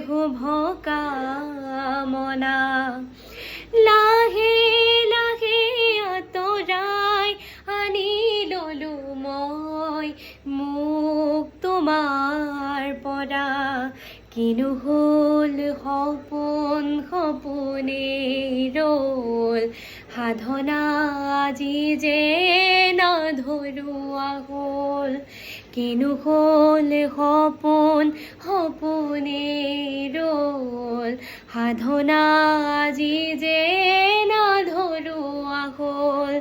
শুভ কামনা লাহে লাহে আঁতৰাই আনি ললো মই মোক তোমাৰ পৰা কিনো হ'ল সপোন সপোনে ৰ'ল সাধনা আজি যে নধৰুৱা হ'ল কিনো হ'ল সপোন সপোনে ৰ'ল সাধনা আজি যে নধৰুৱা হ'ল